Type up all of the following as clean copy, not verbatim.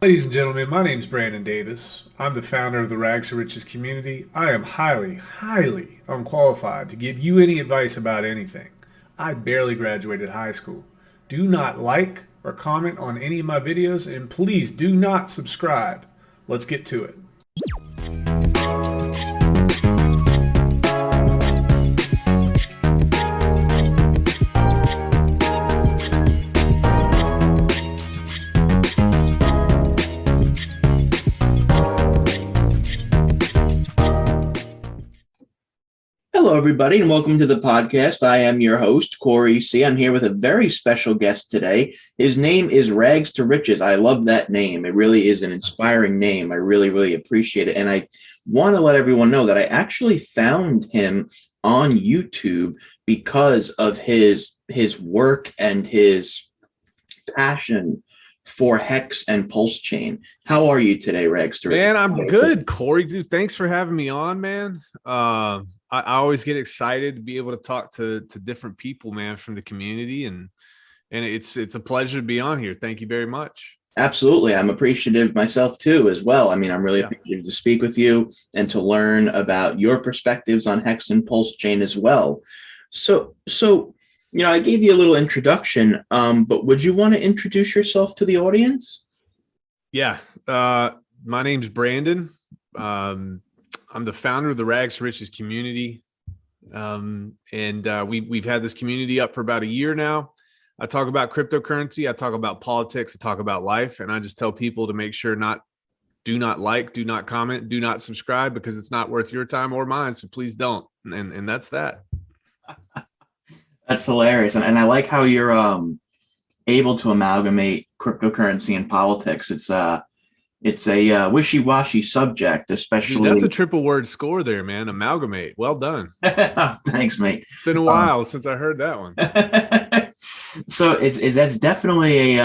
Ladies and gentlemen, my name is Brandon Davis. I'm the founder of the Rags to Riches community. I am highly unqualified to give you any advice about anything. I barely graduated high school. Do not like or comment on any of my videos, and please do not subscribe. Let's get to it. Hello, everybody, and welcome to the podcast. I am your host, Corey C. I'm here with a very special guest today. His name is Rags to Riches. I love that name. It really is an inspiring name. I really appreciate it. And I want to let everyone know that I actually found him on YouTube because of his work and his passion for HEX and Pulsechain. How are you today, Rags to Riches? Man, I'm good, Corey. Dude, thanks for having me on, man. I always get excited to be able to talk to different people, man, from the community, and it's a pleasure to be on here. Thank you very much. Absolutely. I'm appreciative myself too, as well. I mean, I'm really appreciative to speak with you and to learn about your perspectives on HEX and Pulsechain as well. So, I gave you a little introduction, but would you want to introduce yourself to the audience? Yeah. My name's Brandon. I'm the founder of the Rags to Riches community. We've had this community up for about a year now. I talk about cryptocurrency. I talk about politics. I talk about life. And I just tell people to make sure do not like, do not comment, do not subscribe, because it's not worth your time or mine. So please don't. And that's that. That's hilarious. And I like how you're able to amalgamate cryptocurrency and politics. It's a wishy-washy subject, especially. Dude, that's a triple word score there, man. Amalgamate. Well done. Thanks, mate. It's been a while since I heard that one. So that's definitely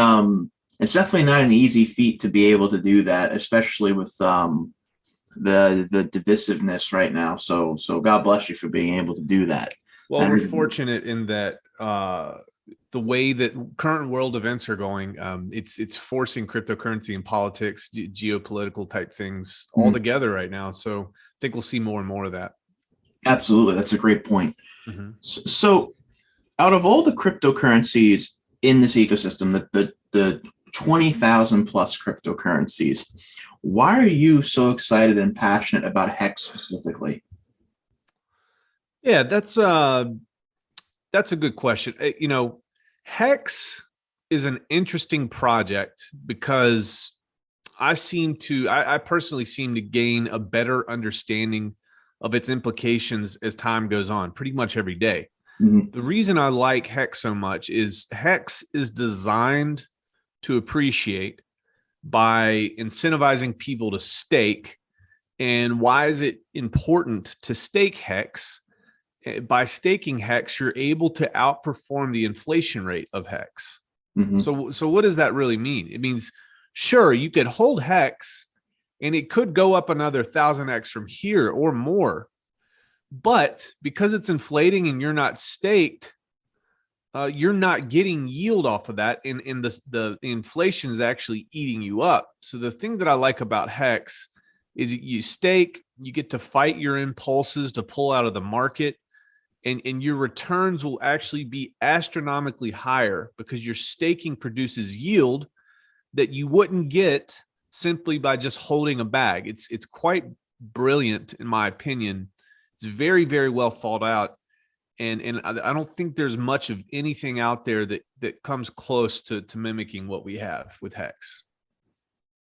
it's definitely not an easy feat to be able to do that, especially with the divisiveness right now. So God bless you for being able to do that. Well, we're fortunate in that the way that current world events are going, it's forcing cryptocurrency and politics, geopolitical type things all together right now. So I think we'll see more and more of that. Absolutely. That's a great point. Mm-hmm. So out of all the cryptocurrencies in this ecosystem, the 20,000 plus cryptocurrencies, why are you so excited and passionate about HEX specifically? Yeah, that's a good question. HEX is an interesting project because I personally seem to gain a better understanding of its implications as time goes on, pretty much every day. Mm-hmm. The reason I like HEX so much is HEX is designed to appreciate by incentivizing people to stake. And why is it important to stake HEX? By staking HEX, you're able to outperform the inflation rate of HEX. Mm-hmm. So what does that really mean? It means, sure, you could hold HEX and it could go up another 1,000x from here or more. But because it's inflating and you're not staked, you're not getting yield off of that. And the inflation is actually eating you up. So the thing that I like about HEX is you stake, you get to fight your impulses to pull out of the market. And your returns will actually be astronomically higher because your staking produces yield that you wouldn't get simply by just holding a bag. It's quite brilliant, in my opinion. It's very well thought out. And I don't think there's much of anything out there that comes close to mimicking what we have with HEX.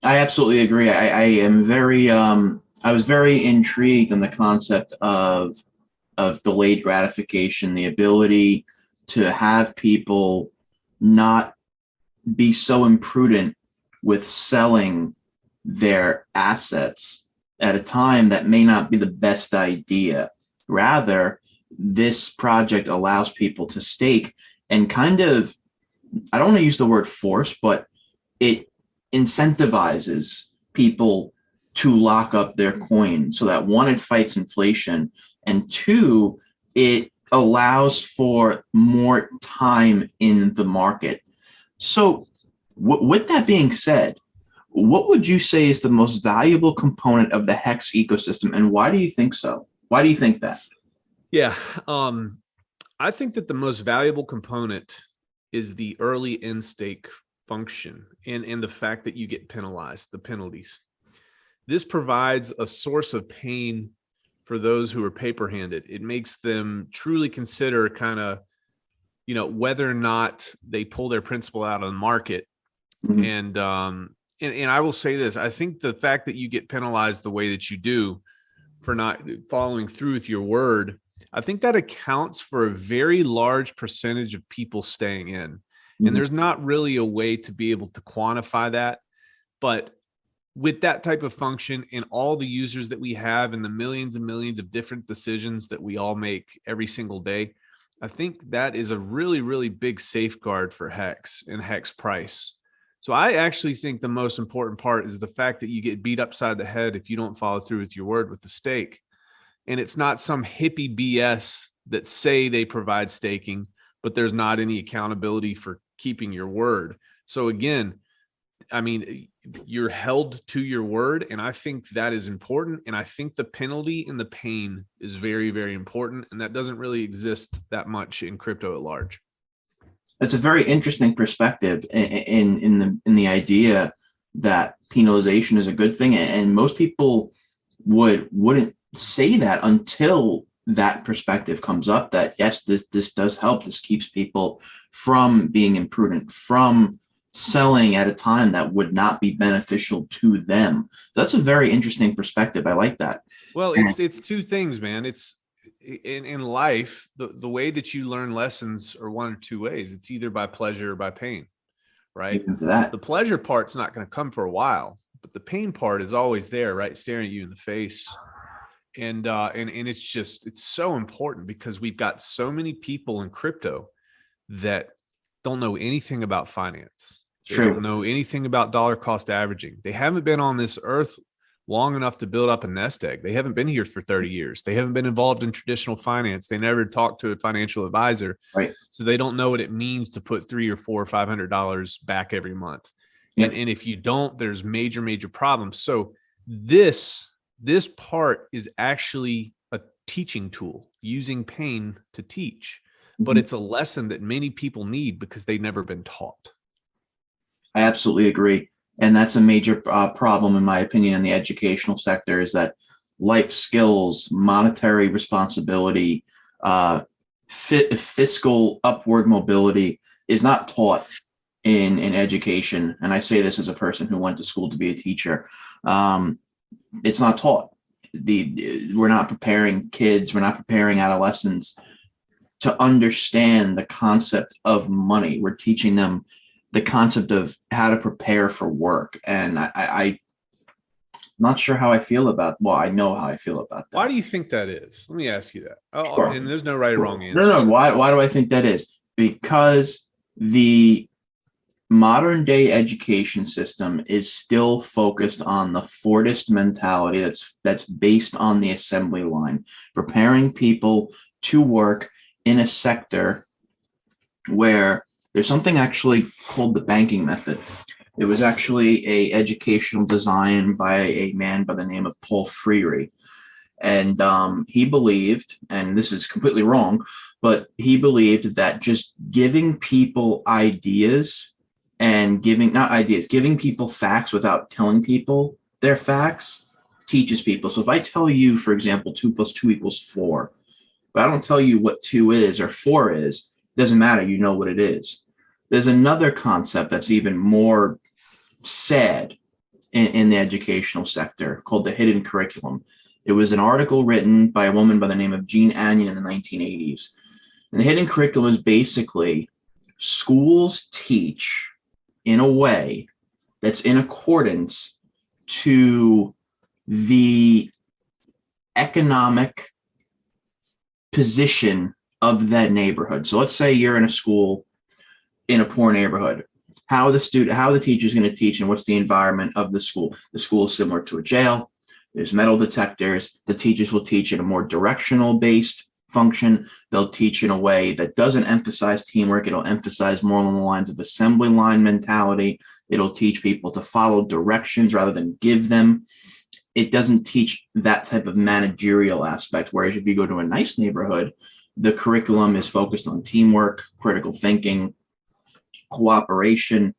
I absolutely agree. I was very intrigued in the concept of delayed gratification, the ability to have people not be so imprudent with selling their assets at a time that may not be the best idea. Rather, this project allows people to stake and kind of, I don't want to use the word force, but it incentivizes people to lock up their coin so that, one, it fights inflation, and two, it allows for more time in the market. So with that being said, What would you say is the most valuable component of the HEX ecosystem, and why do you think so? Why do you think that? Yeah. I think that the most valuable component is the early end stake function and the fact that you get penalized, the penalties. This provides a source of pain for those who are paper handed. It makes them truly consider kind of, whether or not they pull their principal out on the market. Mhm. And I will say this, I think the fact that you get penalized the way that you do for not following through with your word, I think that accounts for a very large percentage of people staying in. And Mhm. there's not really a way to be able to quantify that. But with that type of function and all the users that we have and the millions and millions of different decisions that we all make every single day, I think that is a really, really big safeguard for HEX and HEX price. So I actually think the most important part is the fact that you get beat upside the head if you don't follow through with your word with the stake. And it's not some hippie BS that say they provide staking, but there's not any accountability for keeping your word. So again, I mean, you're held to your word, and I think that is important. And I think the penalty and the pain is very, very important, and that doesn't really exist that much in crypto at large. It's a very interesting perspective in the idea that penalization is a good thing, and most people wouldn't say that until that perspective comes up. That yes, this does help. This keeps people from being imprudent, from selling at a time that would not be beneficial to them. That's a very interesting perspective. I like that. Well, And it's two things, man. It's in life, the way that you learn lessons are one or two ways. It's either by pleasure or by pain, right? into that, The pleasure part's not going to come for a while, but the pain part is always there, right? Staring at you in the face. And it's so important because we've got so many people in crypto that don't know anything about finance. They true. don't know anything about dollar cost averaging. They haven't been on this earth long enough to build up a nest egg. They haven't been here for 30 years. They haven't been involved in traditional finance. They never talked to a financial advisor. Right. So they don't know what it means to put $300 or $400 or $500 back every month. Yep. And if you don't, there's major, major problems. So this part is actually a teaching tool, using pain to teach, but it's a lesson that many people need because they've never been taught. I absolutely agree. And that's a major problem, in my opinion, in the educational sector, is that life skills, monetary responsibility, fiscal upward mobility is not taught in education. And I say this as a person who went to school to be a teacher. It's not taught. We're not preparing kids, we're not preparing adolescents to understand the concept of money. We're teaching them the concept of how to prepare for work. And I'm not sure how I feel about, well, I know how I feel about that. Why do you think that is? Let me ask you that. Oh, Sure. and there's no right or wrong answer. No. Why do I think that is? Because the modern day education system is still focused on the Fordist mentality that's based on the assembly line, preparing people to work in a sector where there's something actually called the banking method. It was actually a educational design by a man by the name of Paul Freire. And he believed, and this is completely wrong, but he believed that just giving people ideas and giving people facts without telling people their facts teaches people. So if I tell you, for example, 2 + 2 = 4, but I don't tell you what 2 is or 4 is, it doesn't matter. You know what it is. There's another concept that's even more sad in the educational sector called the hidden curriculum. It was an article written by a woman by the name of Jean Anion in the 1980s. And the hidden curriculum is basically schools teach in a way that's in accordance to the economic position of that neighborhood. So let's say you're in a school in a poor neighborhood. How the teacher is going to teach, and what's the environment of the school. The school is similar to a jail. There's metal detectors. The teachers will teach in a more directional based function. They'll teach in a way that doesn't emphasize teamwork. It'll emphasize more along the lines of assembly line mentality. It'll teach people to follow directions rather than give them. It doesn't teach that type of managerial aspect. Whereas if you go to a nice neighborhood, the curriculum is focused on teamwork, critical thinking, cooperation.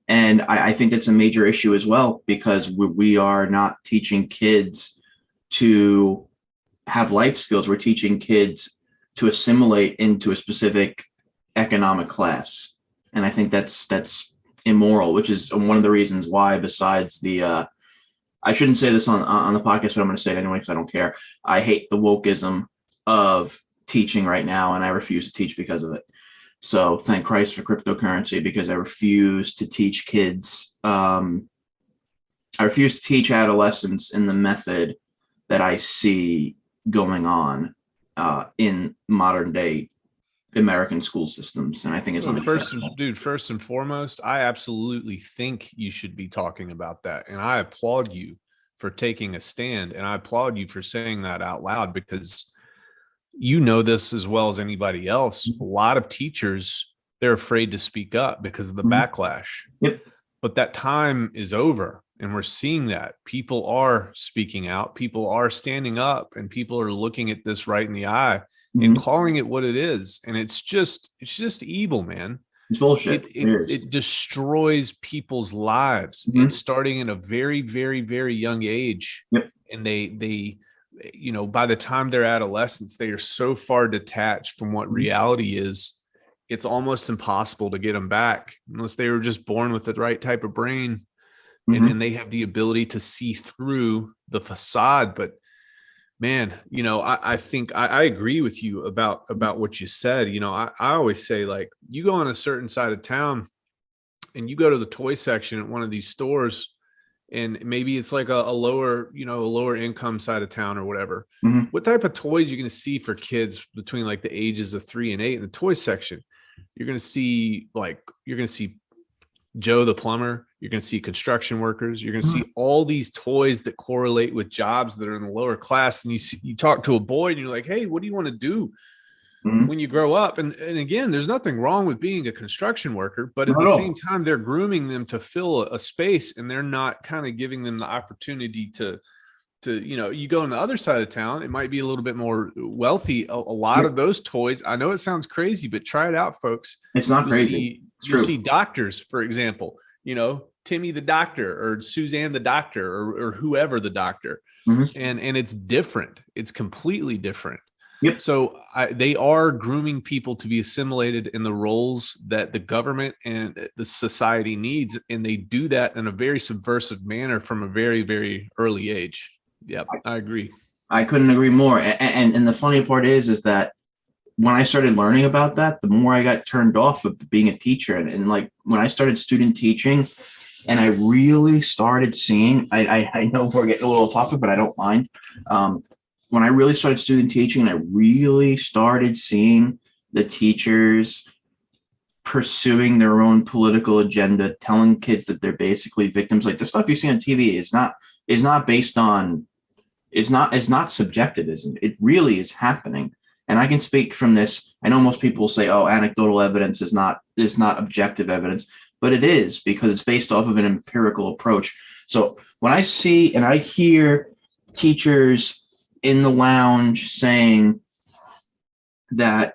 And I think that's a major issue as well, because we are not teaching kids to have life skills. We're teaching kids to assimilate into a specific economic class. And I think that's immoral, which is one of the reasons why, besides the, I shouldn't say this on the podcast, but I'm going to say it anyway because I don't care. I hate the wokeism of teaching right now, and I refuse to teach because of it. So thank Christ for cryptocurrency, because I refuse to teach kids. I refuse to teach adolescents in the method that I see going on in modern day American school systems. And I think it's first and foremost, I absolutely think you should be talking about that. And I applaud you for taking a stand. And I applaud you for saying that out loud, because you know this as well as anybody else. A lot of teachers, they're afraid to speak up because of the backlash. Yep. But that time is over. And we're seeing that people are speaking out, people are standing up, and people are looking at this right in the eye and calling it what it is. And it's just evil, man. It's bullshit. It destroys people's lives. It's starting at a very, very, very young age. Yep. And they, you know, by the time they're adolescents, they are so far detached from what reality is. It's almost impossible to get them back unless they were just born with the right type of brain. And they have the ability to see through the facade. But man, you know, I think I agree with you about what you said. You know, I always say, like, you go on a certain side of town and you go to the toy section at one of these stores, and maybe it's like a lower income side of town or whatever. What type of toys you're going to see for kids between like the ages of 3 and 8 in the toy section? You're going to see Joe the plumber. You're going to see construction workers. You're going to see all these toys that correlate with jobs that are in the lower class. And you talk to a boy and you're like, hey, what do you want to do when you grow up? And again, there's nothing wrong with being a construction worker, but at the same time, they're grooming them to fill a space, and they're not kind of giving them the opportunity to, you know, you go on the other side of town, it might be a little bit more wealthy. A lot of those toys, I know it sounds crazy, but try it out, folks. It's not crazy. You see doctors, for example, you know, Timmy the doctor or Suzanne the doctor or whoever the doctor. And it's different. It's completely different. Yep. So they are grooming people to be assimilated in the roles that the government and the society needs. And they do that in a very subversive manner from a very, very early age. Yep, I agree. I couldn't agree more. And the funny part is that when I started learning about that, the more I got turned off of being a teacher. And like when I started student teaching, and I really started seeing, I know we're getting a little topic, but I don't mind. When I really started student teaching, I really started seeing the teachers pursuing their own political agenda, telling kids that they're basically victims. Like the stuff you see on TV is not based on, is not subjectivism. It really is happening. And I can speak from this. I know most people say, oh, anecdotal evidence is not objective evidence, but it is, because it's based off of an empirical approach. So when I see and I hear teachers in the lounge saying that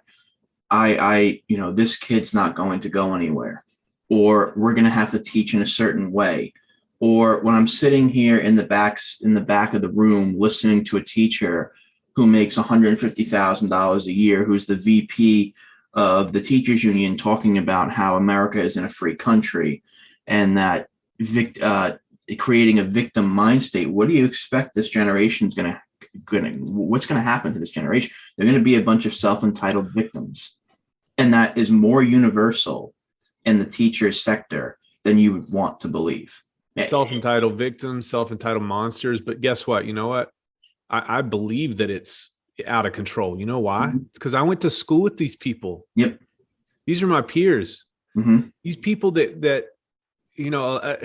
this kid's not going to go anywhere, or we're going to have to teach in a certain way, or when I'm sitting here in the back of the room listening to a teacher who makes $150,000 a year, who's the VP of the teachers union, talking about how America is in a free country and that creating a victim mind state. What do you expect this generation's what's going to happen to this generation? They're going to be a bunch of self-entitled victims. And that is more universal in the teacher's sector than you would want to believe. Self-entitled victims, self-entitled monsters. But guess what? You know what? I believe that it's out of control. You know why? It's because I went to school with these people. Yep. These are my peers. These people that you know,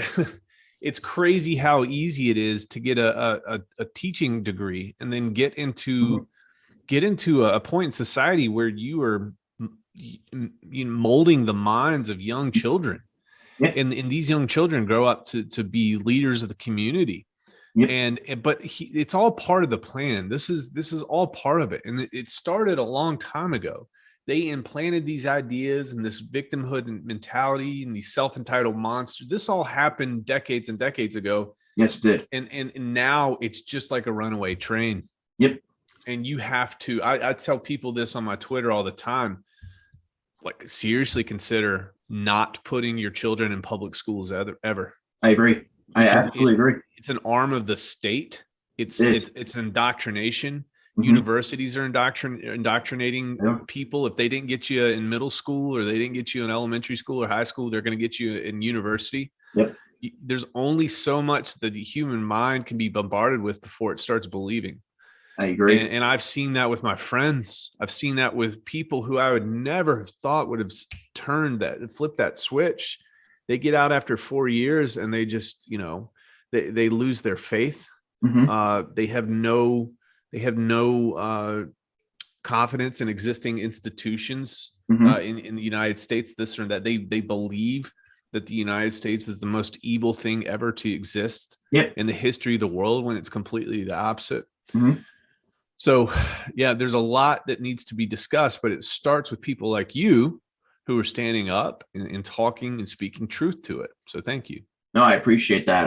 it's crazy how easy it is to get a teaching degree and then get into a point in society where you are molding the minds of young children. Yeah. And these young children grow up to be leaders of the community. Yep. But it's all part of the plan. This is all part of it. And it started a long time ago. They implanted these ideas and this victimhood mentality and these self-entitled monsters. This all happened decades and decades ago. Yes, it did. And now it's just like a runaway train. Yep. And you have to, I tell people this on my Twitter all the time, like seriously consider not putting your children in public schools ever. I agree. I absolutely agree. It's an arm of the state. It's indoctrination. Mhm. Universities are indoctrinating people. If they didn't get you in middle school or they didn't get you in elementary school or high school, they're going to get you in university. Yep. There's only so much that the human mind can be bombarded with before it starts believing. I agree. And I've seen that with my friends. I've seen that with people who I would never have thought would have flipped that switch. They get out after 4 years and they just, they lose their faith. Mhm. They have no confidence in existing institutions Mhm. in the United States, this or that. They believe that the United States is the most evil thing ever to exist Yep. in the history of the world, when it's completely the opposite. Mhm. So, yeah, there's a lot that needs to be discussed, but it starts with people like you who are standing up and talking and speaking truth to it. So thank you. No, I appreciate that.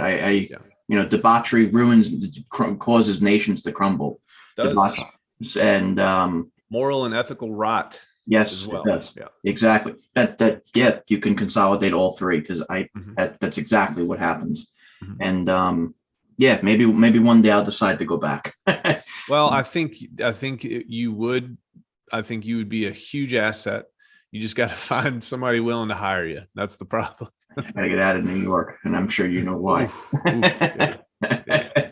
Debauchery causes nations to crumble. Does. And Moral and ethical rot. yes, as well. it does. Yeah. Exactly. You can consolidate all three, because that's exactly what happens. Mhm. And maybe one day I'll decide to go back. Well, I think you would. I think you would be a huge asset. You just got to find somebody willing to hire you. That's the problem. I gotta get out of New York, and I'm sure you know why. Yeah.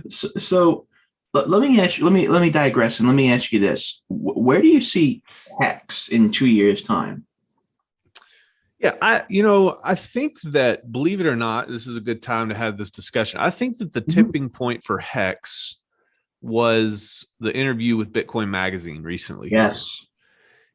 So let me ask you. Let me digress, and let me ask you this: where do you see HEX in 2 years' time? Yeah, I think that, believe it or not, this is a good time to have this discussion. I think that the tipping point for HEX was the interview with Bitcoin Magazine recently. Yes.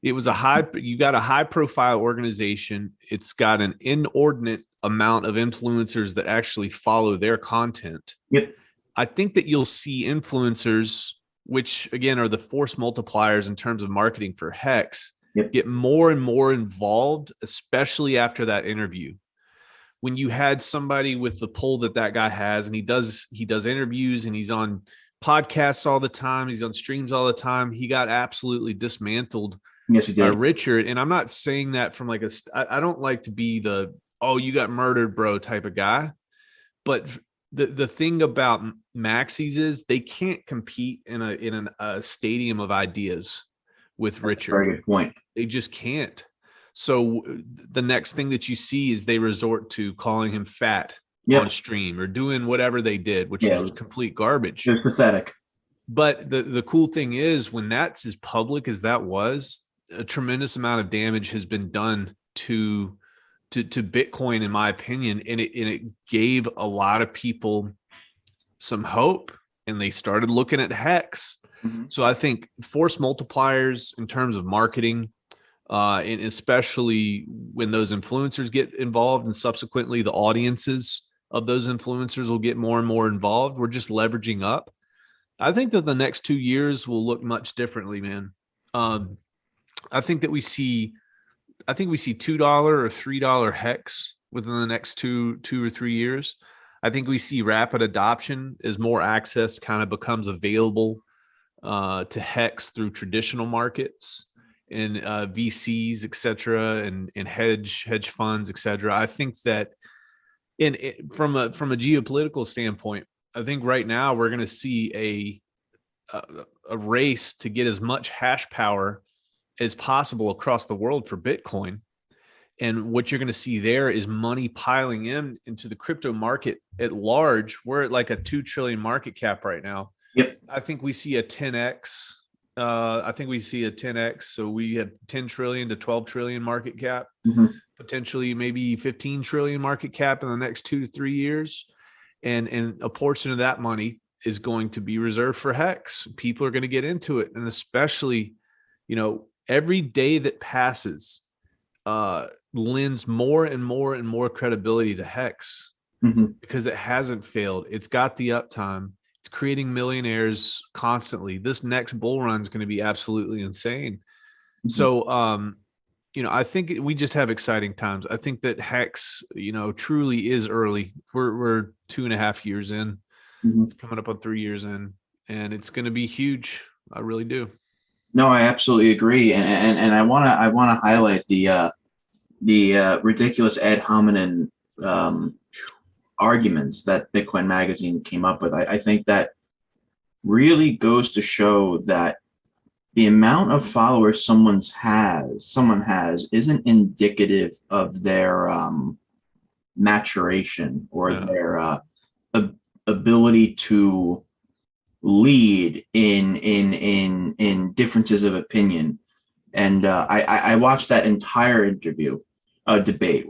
It was you got a high profile organization. It's got an inordinate amount of influencers that actually follow their content. Yep. I think that you'll see influencers, which again are the force multipliers in terms of marketing for HEX, get more and more involved, especially after that interview. When you had somebody with the pull that guy has, and he does interviews and he's on podcasts all the time, he's on streams all the time, he got absolutely dismantled. Yes, he did. Richard. And I'm not saying that from like I don't like to be the, oh, you got murdered, bro, type of guy. But the thing about maxis is they can't compete in a stadium of ideas with Richard. Very good point. They just can't. So the next thing that you see is they resort to calling him fat on stream or doing whatever they did, which was complete garbage. It was pathetic. But the cool thing is, when that's as public as that was, a tremendous amount of damage has been done to Bitcoin, in my opinion, and it gave a lot of people some hope, and they started looking at HEX. So I think force multipliers in terms of marketing, and especially when those influencers get involved, and subsequently the audiences of those influencers will get more and more involved. We're just leveraging up. I think that the next 2 years will look much differently, man. I think we see $2 or $3 HEX within the next two or 3 years. I think we see rapid adoption as more access kind of becomes available to HEX through traditional markets and VCs, et cetera, and hedge funds, et cetera. I think that from a geopolitical standpoint, I think right now we're going to see a race to get as much hash power as possible across the world for Bitcoin. And what you're going to see there is money piling into the crypto market at large. We're at like a 2 trillion market cap right now. Yep. I think we see a 10x. So we had 10 trillion to 12 trillion market cap, potentially maybe 15 trillion market cap in the next 2 to 3 years. And a portion of that money is going to be reserved for HEX. People are going to get into it. And especially, every day that passes, lends more and more and more credibility to Hex because it hasn't failed. It's got the uptime. It's creating millionaires constantly. This next bull run is going to be absolutely insane. So, I think we just have exciting times. I think that HEX, truly is early. We're 2.5 years in. It's coming up on 3 years in, and it's going to be huge. I really do. No, I absolutely agree, and I wanna highlight the ridiculous ad hominem arguments that Bitcoin Magazine came up with. I think that really goes to show that the amount of followers someone has isn't indicative of their maturation or their ability to lead in differences of opinion. And I watched that entire debate,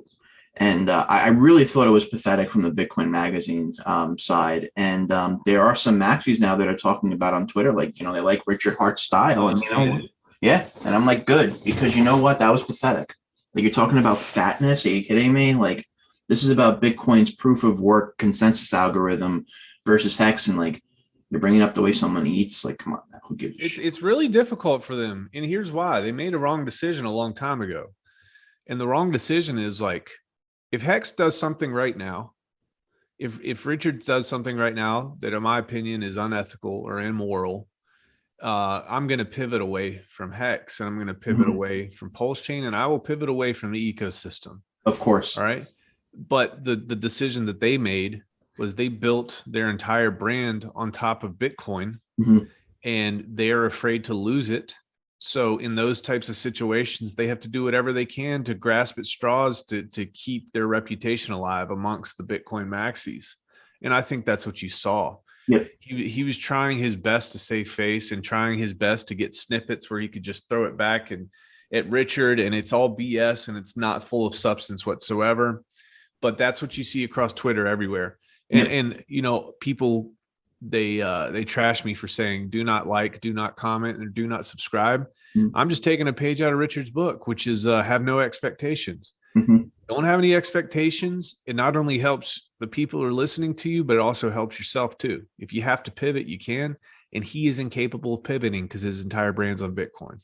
and I really thought it was pathetic from the Bitcoin Magazine's side. And there are some maxis now that are talking about on Twitter, like, they like Richard Hart's style. And yeah. And I'm like, good, because you know what? That was pathetic. Like, you're talking about fatness. Are you kidding me? Like, this is about Bitcoin's proof of work consensus algorithm versus Hex. And like, you're bringing up the way someone eats. Like, come on, who gives a shit? It's really difficult for them. And here's why. They made a wrong decision a long time ago. And the wrong decision is, like, if Hex does something right now, if Richard does something right now that, in my opinion, is unethical or immoral, I'm going to pivot away from Hex, and I'm going to pivot away from Pulsechain, and I will pivot away from the ecosystem. Of course. All right. But the decision that they made was they built their entire brand on top of Bitcoin, and they're afraid to lose it. So in those types of situations, they have to do whatever they can to grasp at straws to keep their reputation alive amongst the Bitcoin maxis. And I think that's what you saw. Yep. He was trying his best to save face and trying his best to get snippets where he could just throw it back and at Richard, and it's all BS and it's not full of substance whatsoever. But that's what you see across Twitter everywhere. And people, they trash me for saying do not like, do not comment, and do not subscribe. I'm just taking a page out of Richard's book, which is have no expectations. Don't have any expectations. It not only helps the people who are listening to you, but it also helps yourself too. If you have to pivot, you can. And he is incapable of pivoting because his entire brand's on Bitcoin.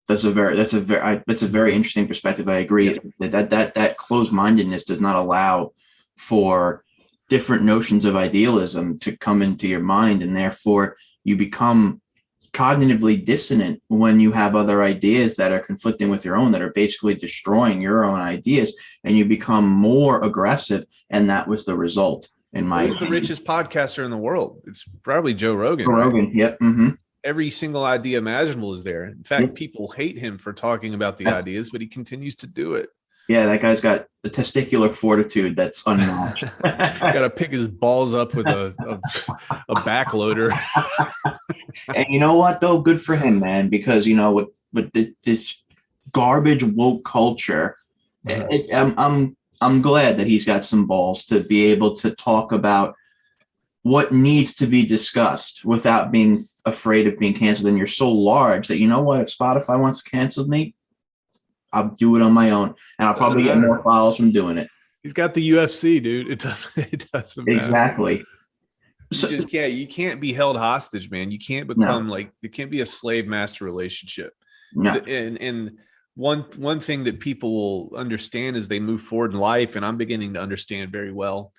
That's a very interesting perspective. I agree. That closed-mindedness does not allow for different notions of idealism to come into your mind, and therefore you become cognitively dissonant when you have other ideas that are conflicting with your own, that are basically destroying your own ideas, and you become more aggressive. And that was the result, in my opinion. Who's the richest podcaster in the world? It's probably Joe Rogan. Joe Rogan, yep. Every single idea imaginable is there. In fact, people hate him for talking about the ideas, but he continues to do it. Yeah, that guy's got a testicular fortitude that's unmatched. Got to pick his balls up with a backloader. And you know what, though? Good for him, man, because, with this garbage woke culture, I'm glad that he's got some balls to be able to talk about what needs to be discussed without being afraid of being canceled. And you're so large that, you know what, if Spotify wants to cancel me, I'll do it on my own, and I'll probably get more files from doing it. He's got the UFC, dude. It doesn't matter. Exactly. So, you can't be held hostage, man. You can't become there can't be a slave master relationship. No. And one thing that people will understand as they move forward in life, and I'm beginning to understand very well,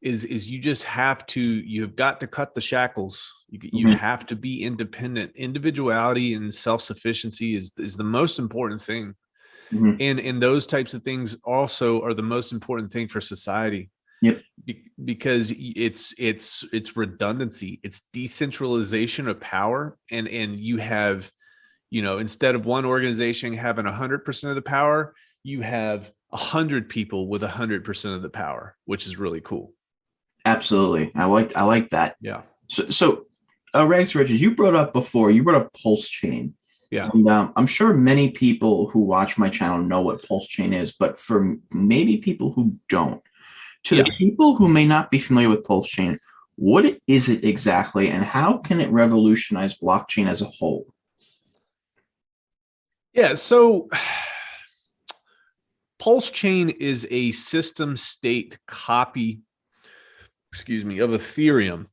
is you've got to cut the shackles. You have to be independent. Individuality and self-sufficiency is the most important thing. And those types of things also are the most important thing for society. Yep. Because it's redundancy, it's decentralization of power, and you have, instead of one organization having 100% of the power, you have 100 people with 100% of the power, which is really cool. Absolutely, I like that. Yeah. So Rex Richards, you brought up Pulsechain. Yeah. And I'm sure many people who watch my channel know what Pulsechain is, but for maybe people who don't, the people who may not be familiar with Pulsechain, what is it exactly, and how can it revolutionize blockchain as a whole? Yeah. So Pulsechain is a system state copy, of Ethereum.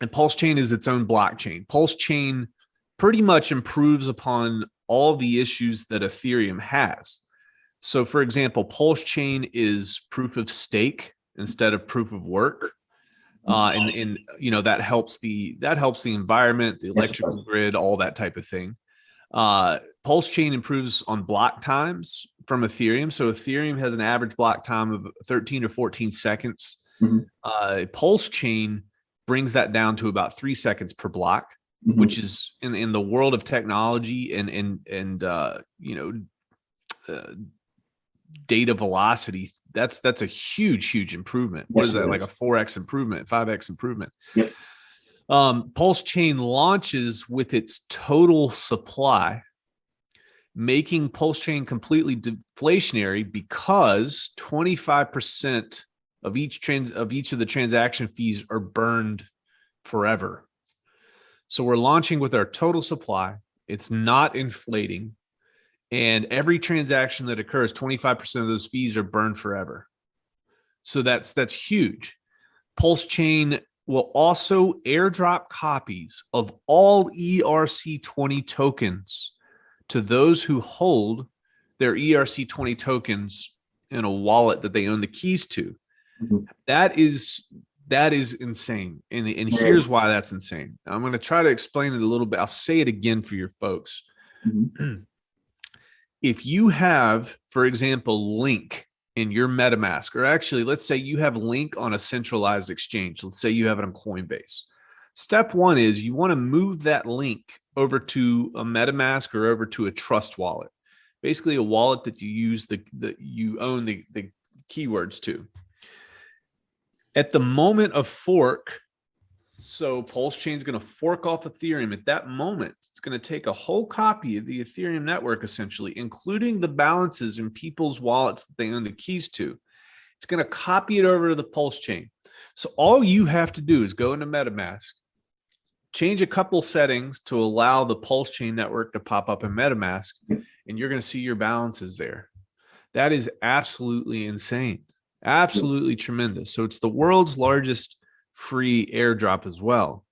And Pulsechain is its own blockchain. Pulsechain pretty much improves upon all the issues that Ethereum has. So, for example, Pulsechain is proof of stake instead of proof of work, and that helps the environment, the electrical grid, all that type of thing. Pulsechain improves on block times from Ethereum. So Ethereum has an average block time of 13 or 14 seconds. Pulsechain brings that down to about 3 seconds per block, which is in the world of technology and data velocity. That's a huge improvement. What is that? Like a 4x improvement, 5x improvement. Yep. Pulsechain launches with its total supply, making Pulsechain completely deflationary because 25% of each of the transaction fees are burned forever. So we're launching with our total supply. It's not inflating. And every transaction that occurs, 25% of those fees are burned forever. So that's huge. Pulsechain will also airdrop copies of all ERC20 tokens to those who hold their ERC20 tokens in a wallet that they own the keys to. That is insane. And here's why that's insane. I'm going to try to explain it a little bit. I'll say it again for your folks. If you have, for example, Link in your MetaMask, or actually, let's say you have Link on a centralized exchange. Let's say you have it on Coinbase. Step one is you want to move that Link over to a MetaMask or over to a trust wallet, basically a wallet that you use you own the keywords to. At the moment of fork, so Pulsechain is going to fork off Ethereum. At that moment, it's going to take a whole copy of the Ethereum network, essentially, including the balances in people's wallets that they own the keys to. It's going to copy it over to the Pulsechain. So all you have to do is go into MetaMask, change a couple settings to allow the Pulsechain network to pop up in MetaMask, and you're going to see your balances there. That is absolutely insane. Absolutely tremendous. So it's the world's largest free airdrop as well.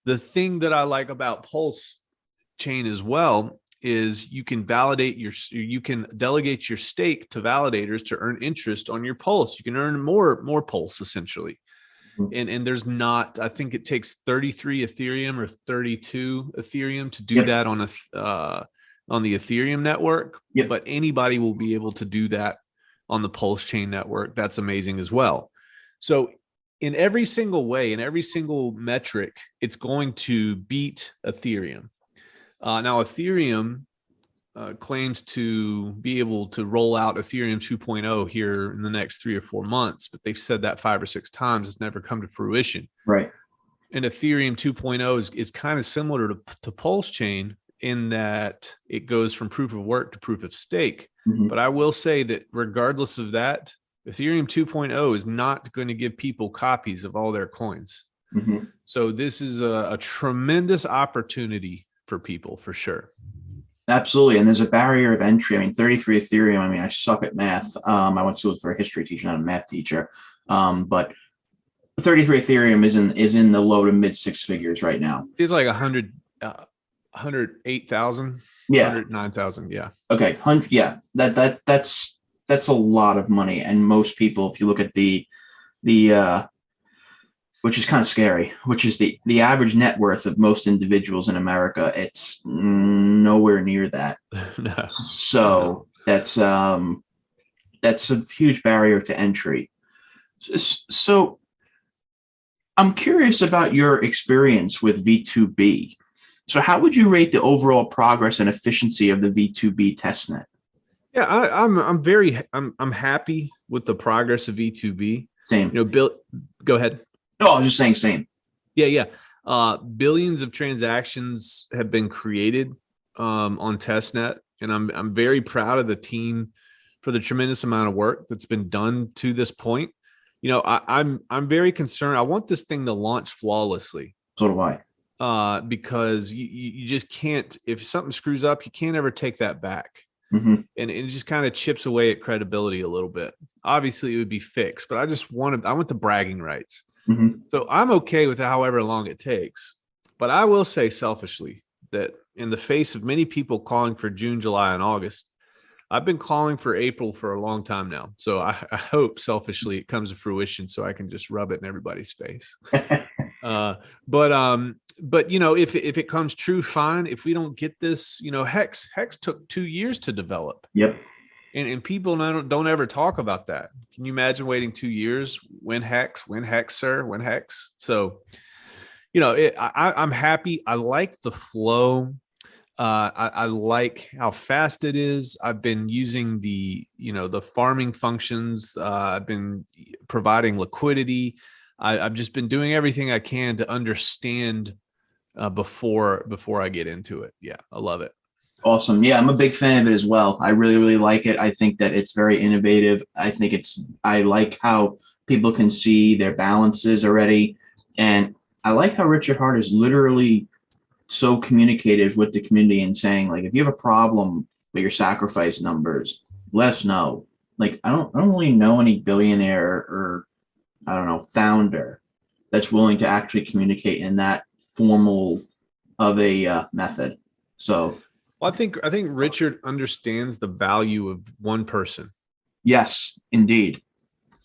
The thing that I like about Pulsechain as well is you can delegate your stake to validators to earn interest on your Pulse. You can earn more Pulse essentially. And there's not, I think it takes 33 Ethereum or 32 Ethereum to do that on the Ethereum network. But anybody will be able to do that on the Pulsechain network. That's amazing as well. So in every single way, in every single metric, it's going to beat Ethereum. Now, Ethereum claims to be able to roll out Ethereum 2.0 here in the next 3 or 4 months, but they've said that 5 or 6 times. It's never come to fruition. Right. And Ethereum 2.0 is kind of similar to Pulsechain in that it goes from proof of work to proof of stake. But I will say that regardless of that, Ethereum 2.0 is not going to give people copies of all their coins. So this is a tremendous opportunity for people, for sure. Absolutely. And there's a barrier of entry. I mean, 33 Ethereum, I mean, I suck at math. I went to school for a history teacher, not a math teacher. But 33 Ethereum is in the low to mid 6 figures right now. It's like 108,000. Yeah. 109,000. Yeah. Okay. Yeah. That's a lot of money. And most people, if you look at the which is kind of scary, which is the average net worth of most individuals in America, it's nowhere near that. No. So that's a huge barrier to entry. So I'm curious about your experience with V2B. So how would you rate the overall progress and efficiency of the V2B testnet? Yeah, I'm happy with the progress of V2B. Same. Bill, go ahead. No, I was just saying same. Yeah. Billions of transactions have been created on testnet, and I'm very proud of the team for the tremendous amount of work that's been done to this point. I'm very concerned. I want this thing to launch flawlessly. So do I. Because you just can't, if something screws up, you can't ever take that back. Mhm. And it just kind of chips away at credibility a little bit. Obviously, it would be fixed, but I want the bragging rights. Mhm. So I'm okay with however long it takes. But I will say selfishly that in the face of many people calling for June, July, and August, I've been calling for April for a long time now. So I hope selfishly it comes to fruition so I can just rub it in everybody's face. Uh, but you know, if it comes true, fine. If we don't get this, you know, Hex took 2 years to develop. Yep. And people don't ever talk about that. Can you imagine waiting 2 years? When Hex, sir, when Hex. So, you know, I'm happy. I like the flow. I like how fast it is. I've been using the farming functions. I've been providing liquidity. I've just been doing everything I can to understand before I get into it. Yeah, I love it. Awesome. Yeah, I'm a big fan of it as well. I really, really like it. I think that it's very innovative. I like how people can see their balances already. And I like how Richard Hart is literally so communicative with the community and saying, like, if you have a problem with your sacrifice numbers, let us know. Like, I don't really know any billionaire or I don't know, founder that's willing to actually communicate in that formal of a method. So Well, I think Richard understands the value of one person. yes, indeed.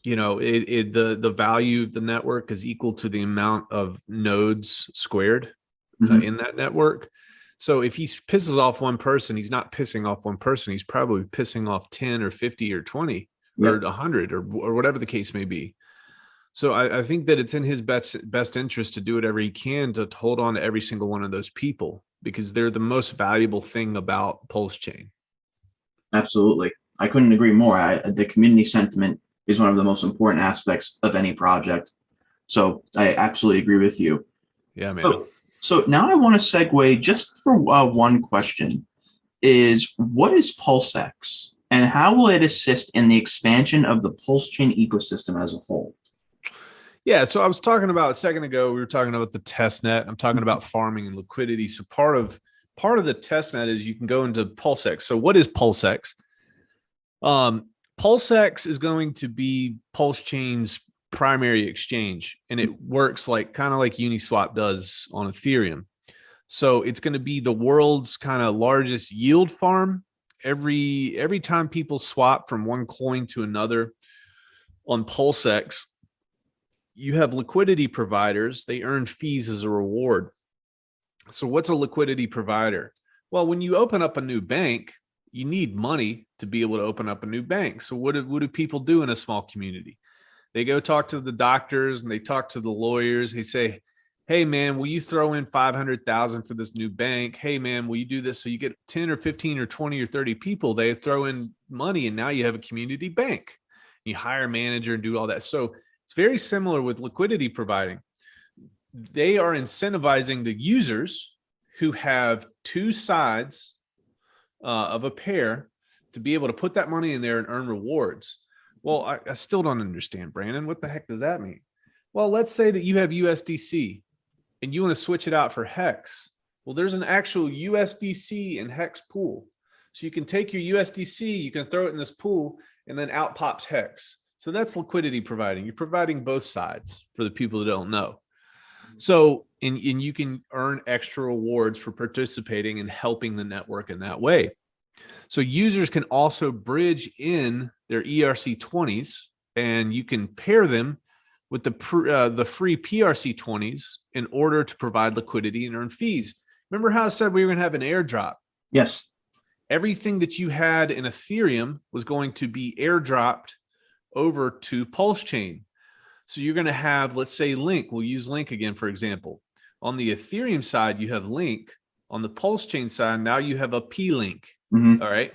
You know, the value of the network is equal to the amount of nodes squared in that network. So if he pisses off one person, he's not pissing off one person. He's probably pissing off 10 or 50 or 20 or 100 or whatever the case may be. So I think that it's in his best interest to do whatever he can to hold on to every single one of those people because they're the most valuable thing about Pulsechain. Absolutely. I couldn't agree more. The community sentiment is one of the most important aspects of any project. So I absolutely agree with you. Yeah, man. So now I want to segue just for one question is what is Pulsex and how will it assist in the expansion of the Pulsechain ecosystem as a whole? Yeah, so I was talking about a second ago, we were talking about the test net. I'm talking about farming and liquidity. So part of the test net is you can go into Pulsex. So what is Pulsex? Pulsex is going to be Pulsechain's primary exchange, and it works kind of like Uniswap does on Ethereum. So it's going to be the world's kind of largest yield farm. Every time people swap from one coin to another on Pulsex, you have liquidity providers. They earn fees as a reward. So what's a liquidity provider? Well, when you open up a new bank, you need money to be able to open up a new bank. So what do people do in a small community? They go talk to the doctors and they talk to the lawyers. They say, hey, man, will you throw in 500,000 for this new bank? Hey, man, will you do this? So you get 10 or 15 or 20 or 30 people. They throw in money and now you have a community bank. You hire a manager and do all that. So it's very similar with liquidity providing. They are incentivizing the users who have two sides of a pair to be able to put that money in there and earn rewards. Well, I still don't understand, Brandon. What the heck does that mean? Well, let's say that you have USDC and you want to switch it out for HEX. Well, there's an actual USDC and HEX pool. So you can take your USDC, you can throw it in this pool, and then out pops HEX. So that's liquidity providing. You're providing both sides for the people that don't know. So, and you can earn extra rewards for participating and helping the network in that way. So users can also bridge in their ERC20s, and you can pair them with the free PRC20s in order to provide liquidity and earn fees. Remember how I said we were going to have an airdrop? Yes. Everything that you had in Ethereum was going to be airdropped over to Pulsechain. So you're going to have, let's say, Link. We'll use Link again, for example. On the Ethereum side, you have Link. On the Pulsechain side, now you have a P-Link. Mm-hmm. All right.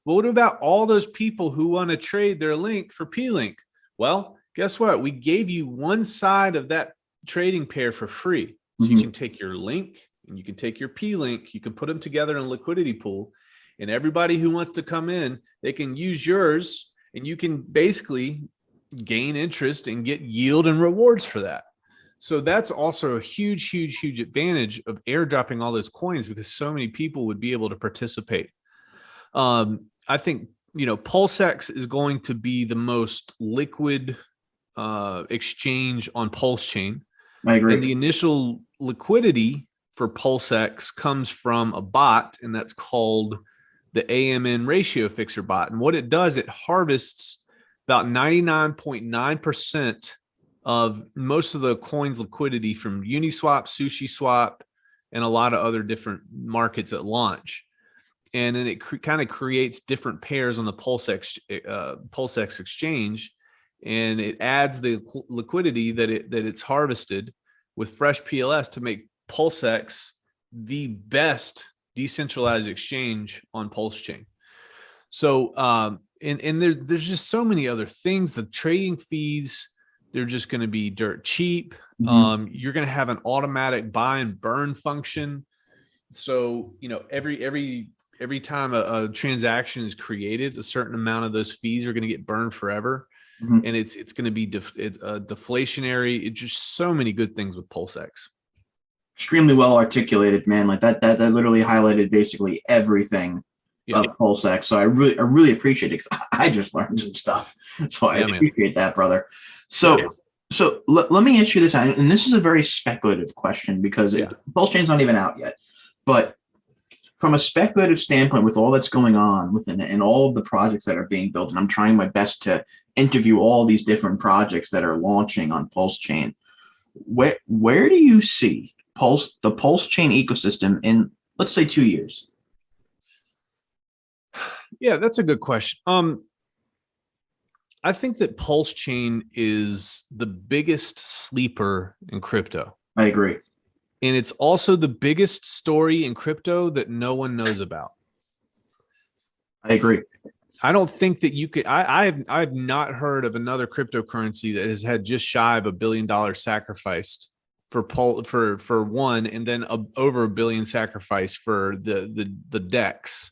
Well, what about all those people who want to trade their Link for P-Link? Well, guess what? We gave you one side of that trading pair for free. So you can take your Link and you can take your P-Link. You can put them together in a liquidity pool. And everybody who wants to come in, they can use yours. And you can basically gain interest and get yield and rewards for that. So that's also a huge, huge, huge advantage of airdropping all those coins because so many people would be able to participate. I think, Pulsex is going to be the most liquid exchange on Pulsechain. I agree. And the initial liquidity for Pulsex comes from a bot, and that's called the AMN ratio fixer bot. And what it does, it harvests about 99.9% of most of the coin's liquidity from Uniswap, SushiSwap, and a lot of other different markets at launch. And then it kind of creates different pairs on the Pulsex exchange, and it adds the liquidity that it's harvested with fresh PLS to make Pulsex the best decentralized exchange on Pulsechain. So, and there's just so many other things. The trading fees, they're just going to be dirt cheap. You're going to have an automatic buy and burn function. So, every time a transaction is created, a certain amount of those fees are going to get burned forever. And it's going to be deflationary. It's just so many good things with Pulsex. Extremely well articulated, man. Like that literally highlighted basically everything of Pulsex. So I really appreciate it. I just learned some stuff. So I appreciate that, brother. So let me ask you this, and this is a very speculative question because Pulsechain's not even out yet. But from a speculative standpoint, with all that's going on within and all of the projects that are being built, and I'm trying my best to interview all these different projects that are launching on Pulsechain, where do you see the Pulsechain ecosystem in, let's say, 2 years? Yeah, that's a good question. I think that Pulsechain is the biggest sleeper in crypto. I agree. And it's also the biggest story in crypto that no one knows about. I agree. I don't think that you could. I've not heard of another cryptocurrency that has had just shy of $1 billion sacrificed for one, and then over $1 billion sacrificed for the DEX.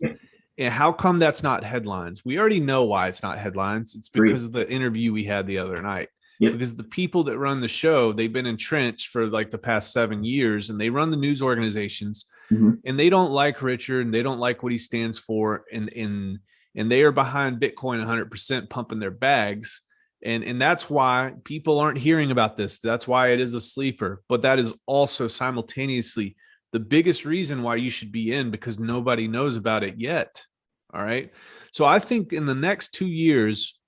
And how come that's not headlines? We already know why it's not headlines. It's because of the interview we had the other night. Because the people that run the show, they've been entrenched for like the past 7 years, and they run the news organizations, and they don't like Richard, and they don't like what he stands for, and they are behind Bitcoin 100%, pumping their bags, and that's why people aren't hearing about this. That's why it is a sleeper, but that is also simultaneously the biggest reason why you should be in, because nobody knows about it yet. All right, so I think in the next 2 years,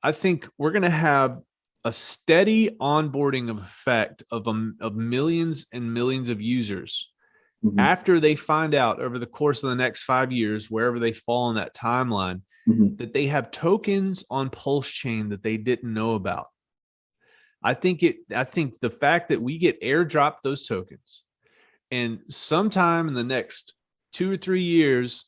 I think we're going to have a steady onboarding effect of millions and millions of users after they find out over the course of the next 5 years, wherever they fall in that timeline, that they have tokens on Pulsechain that they didn't know about. I think the fact that we get airdropped those tokens, and sometime in the next 2 or 3 years,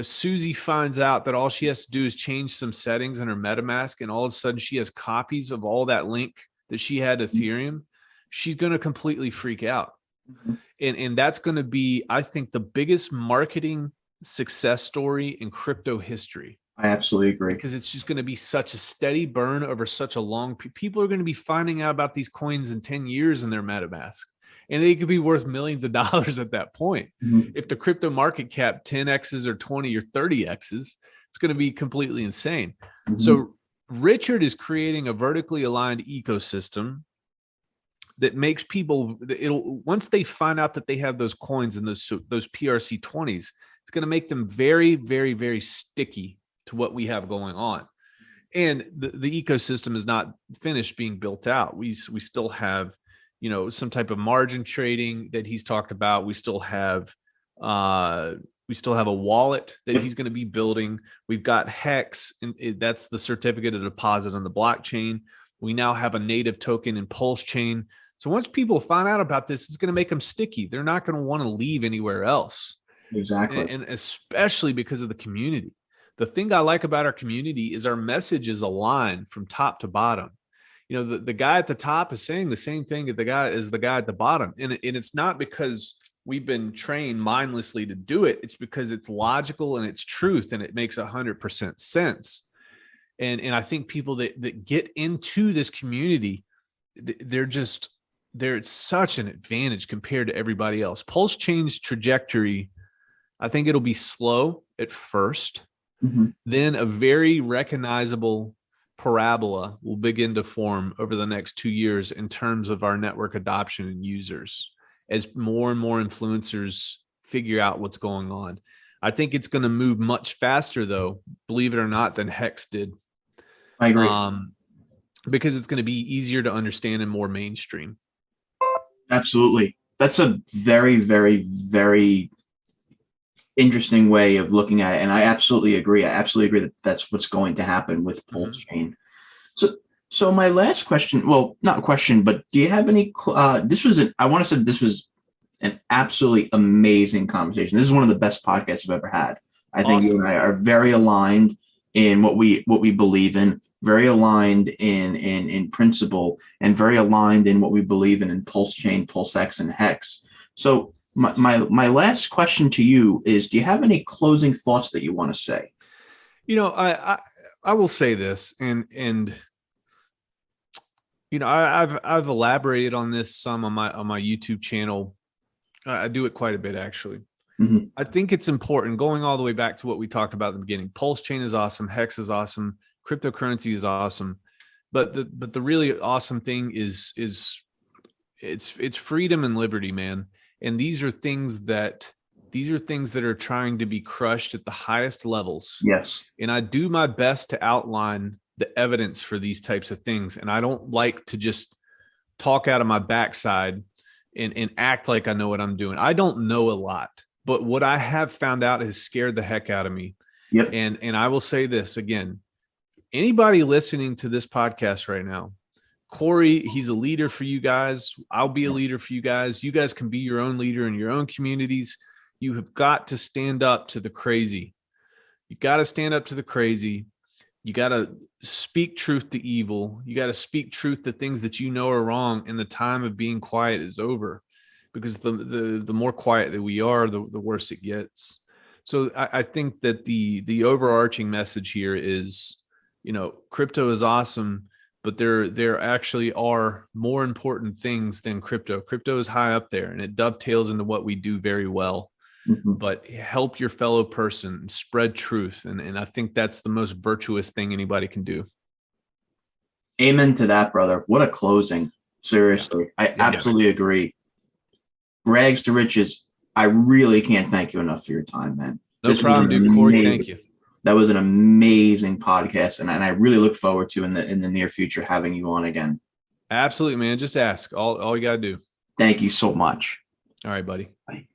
Susie finds out that all she has to do is change some settings in her MetaMask, and all of a sudden she has copies of all that link that she had Ethereum. She's going to completely freak out. And that's going to be, I think, the biggest marketing success story in crypto history. I absolutely agree. Because it's just going to be such a steady burn over such a long, people are going to be finding out about these coins in 10 years in their MetaMask. And they could be worth millions of dollars at that point. If the crypto market cap 10Xs or 20 or 30Xs, it's going to be completely insane. So Richard is creating a vertically aligned ecosystem that makes people, once they find out that they have those coins and those PRC20s, it's going to make them very, very, very sticky to what we have going on. And the ecosystem is not finished being built out. We still have, some type of margin trading that he's talked about. We still have a wallet that he's going to be building. We've got HEX, and that's the certificate of deposit on the blockchain. We now have a native token in Pulsechain. So once people find out about this, it's going to make them sticky. They're not going to want to leave anywhere else. Exactly. And especially because of the community. The thing I like about our community is our message is aligned from top to bottom. The guy at the top is saying the same thing as the guy at the bottom. And it's not because we've been trained mindlessly to do it. It's because it's logical and it's truth, and it makes 100% sense. And I think people that get into this community, they're at such an advantage compared to everybody else. Pulsechain's trajectory, I think it'll be slow at first. then a very recognizable parabola will begin to form over the next 2 years in terms of our network adoption and users as more and more influencers figure out what's going on. I think it's going to move much faster, though, believe it or not, than HEX did. I agree. Because it's going to be easier to understand and more mainstream. Absolutely. That's a very, very, very interesting way of looking at it. And I absolutely agree. I absolutely agree that that's what's going to happen with Pulsechain. So my last question, well, not a question, but do you have any, I want to say this was an absolutely amazing conversation. This is one of the best podcasts I've ever had. I think you and I are very aligned in what we believe in, very aligned in principle, and very aligned in what we believe in Pulsechain, Pulsex, and HEX. So my last question to you is, do you have any closing thoughts that you want to say? I will say this, and I've elaborated on this some on my YouTube channel. I do it quite a bit, actually. I think it's important, going all the way back to what we talked about at the beginning. Pulsechain is awesome. HEX is awesome. Cryptocurrency is awesome. But the really awesome thing is it's freedom and liberty, man. And these are things that are trying to be crushed at the highest levels. Yes. And I do my best to outline the evidence for these types of things. And I don't like to just talk out of my backside and act like I know what I'm doing. I don't know a lot, but what I have found out has scared the heck out of me. Yep. And I will say this again, anybody listening to this podcast right now, Corey, he's a leader for you guys. I'll be a leader for you guys. You guys can be your own leader in your own communities. You have got to stand up to the crazy. You got to stand up to the crazy. You got to speak truth to evil. You got to speak truth to things that you know are wrong. And the time of being quiet is over, because the more quiet that we are, the worse it gets. So I think that the overarching message here is, crypto is awesome, but there actually are more important things than crypto. Crypto is high up there, and it dovetails into what we do very well. But help your fellow person, spread truth. And I think that's the most virtuous thing anybody can do. Amen to that, brother. What a closing. Seriously. I absolutely agree. Rags to riches. I really can't thank you enough for your time, man. No problem, dude. Corey, thank you. That was an amazing podcast. And I really look forward to in the near future having you on again. Absolutely, man. Just ask. All you got to do. Thank you so much. All right, buddy. Bye.